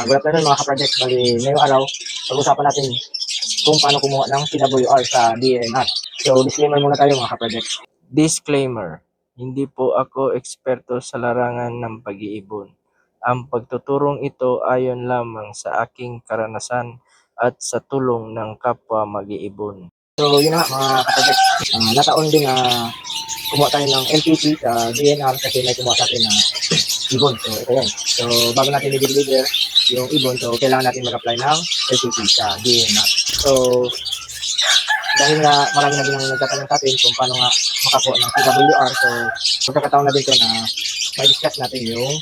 Good afternoon mga ka-project. Bali, ngayong araw, pag-usapan natin kung paano kumuha ng CWR sa DNR. So, disclaimer muna tayo mga ka-project. Disclaimer: hindi po ako eksperto sa larangan ng pag-iibon. Ang pagtuturong ito ayon lamang sa aking karanasan at sa tulong ng kapwa mag-iibon. So, yun na nga mga ka-project. Nataon din na kumuha tayo ng LPT sa DNR kasi may kumuha sa atin na ibon. So, ito yan. So, bago natin i-deliver yung ibon, so kailangan natin mag-apply ng LPT sa DNR. So, dahil nga marami na din ang nagtatanong sa atin kung paano nga makakuha ng CWR. So, pagkakataon na din ito na ma-discuss natin yung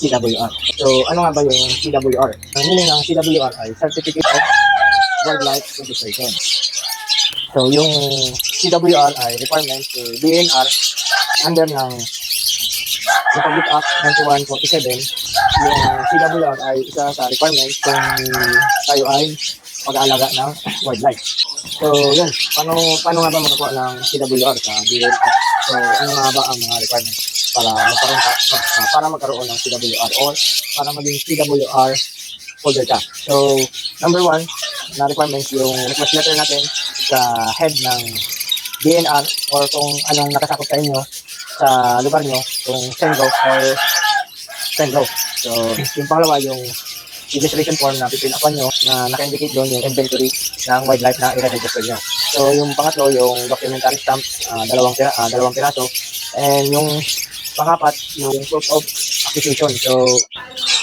CWR. So, ano nga ba yung CWR? Ang meaning ng CWR ay Certificate of Wildlife Registration. So, yung CWR ay requirements for DNR under ng Republic Act 9147. Yung CWR ay isa sa requirements kung tayo ay mag-aalaga ng wildlife. So, yun. Paano nga ba makakuha ng CWR sa DNR? So, ano nga ba ang mga requirements para magkaroon ng CWR or para maging CWR holder ka? So, number 1 na requirements yung request letter natin sa head ng DNR or kung anong nakasakop sa inyo sa lugar nyo, kung SENGO or SENGO. So, yung pangalawa, yung registration form na pipinapan nyo na naka-indicate doon yung inventory ng wildlife na i-register nyo. So, yung pangatlo, yung documentary stamp, dalawang piraso. And yung pangapat, yung proof of acquisition. So,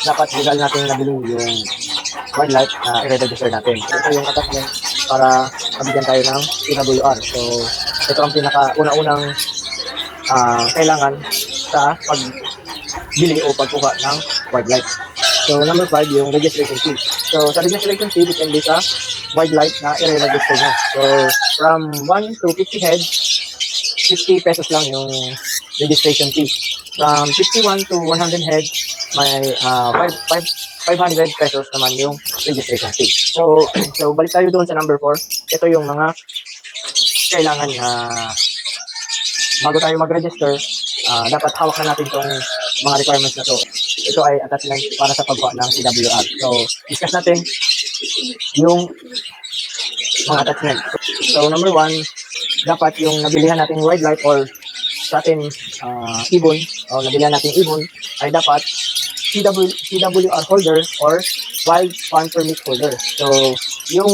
dapat legal natin nabili yung wildlife na i-register natin. So, ito yung attachment para mabigyan tayo ng CWR. So, ito ang pinaka-una-unang kailangan sa pagbili o pagkuha ng wildlife. So, number 5, yung registration fee. So, sa registration fee, depende sa wildlife na i-register nyo. So, from 1 to 50 heads, 50 pesos lang yung registration fee. From 51 to 100 heads, may 500 pesos naman yung registration fee. So balik tayo doon sa number 4. Ito yung mga kailangan na bago tayo mag-register, dapat hawak na natin itong mga requirements na to. Ito ay attachment para sa pagkuha ng CWR. So, discuss natin yung mga attachment. So, number 1, dapat yung nabilihan nating wildlife or sa atin ibon o nabilihan nating ibon ay dapat CWR holder or wild farm permit holder. So, yung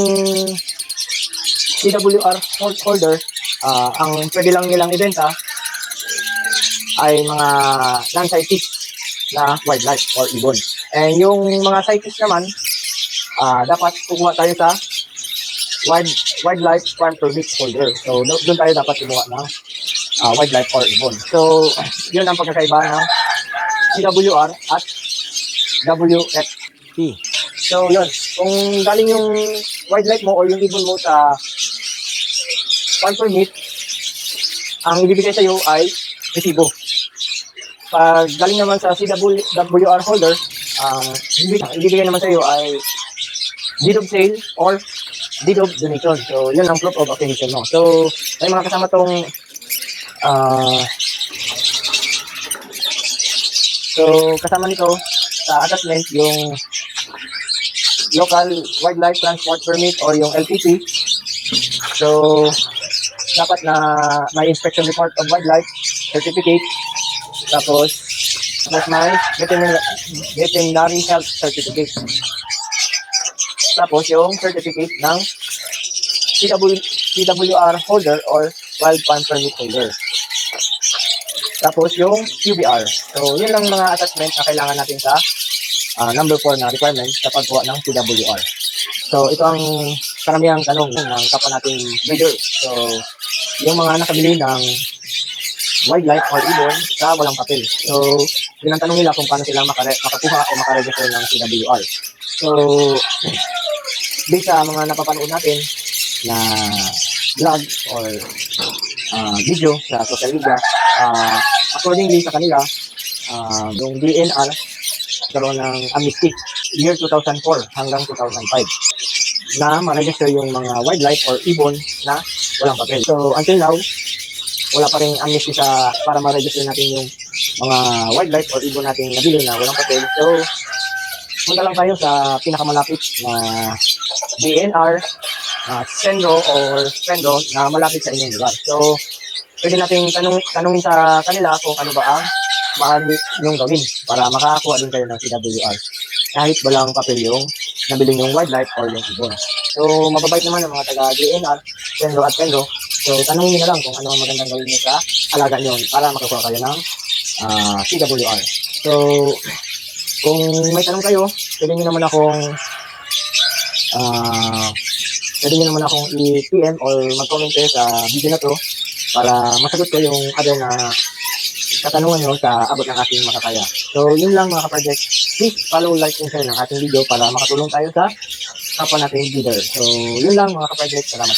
CWR holder, ang pwede lang nilang ibenta ay mga non-CITES na wildlife or ibon. And yung mga CITES naman, dapat kukuha tayo sa wildlife farm permit holder. So, doon tayo dapat kumuha ng wildlife or ibon. So, yun ang pagkakaiba ng CWR at WFP. So, yun. Kung galing yung wildlife mo or yung ibon mo sa farm permit, ang ibibigay sa iyo ay resibo. Pag galing naman sa CWR holder, ibibigay naman sa iyo ay deed of sale or deed of donation. So, yun ang proof of acquisition mo. So, may mga kasama tong kasama nito sa attachment yung local wildlife transport permit or yung LPT. So, dapat na may inspection report of wildlife certificate, tapos may veterinary health certificate, tapos yung certificate ng CWR holder or wild farm permit holder, tapos yung QBR. So, yun lang mga attachment na kailangan natin sa number 4 na requirement sa pagkuha ng CWR. So, ito ang karamihang tanong ng kapwa nating breeder. So, yung mga nakabili ng wildlife or ibon sa walang papel. So, yun ang tanong nila kung paano sila makakuha o makaregister ng CWR. So, based sa mga napapanood natin na vlog or video sa social media, accordingly sa kanila, yung DNR karoon ng amnesty year 2004 hanggang 2005 na ma-register yung mga wildlife or ibon na walang papel. So, until now, wala pa rin amnesty para ma-register natin yung mga wildlife or ibon natin nabili na walang papel. So, punta lang tayo sa pinakamalapit na DNR, Sendo or Spendo na malapit sa inyong lugar. So, pwede natin tanungin sa kanila kung ano ba ang maaari yung gawin para makakuha din kayo ng CWR. Kahit walang papel yung nabili yung wildlife or yung ibon. So, mababait naman ang mga taga-DNR, Sendo at Pendo. So, tanungin nyo na lang kung ano ang magandang gawin nyo sa alaga nyo para makakuha kayo ng CWR. So, kung may tanong kayo, pwede nyo naman akong i-PM or mag-comment kayo sa video na to para masagot ko yung other na katanungan nyo sa abot ng ating makakaya. So, yun lang mga ka-project. Please follow, like, and share ng ating video para makatulong tayo sa kapwa nating leader. So, yun lang mga ka-project. Salamat.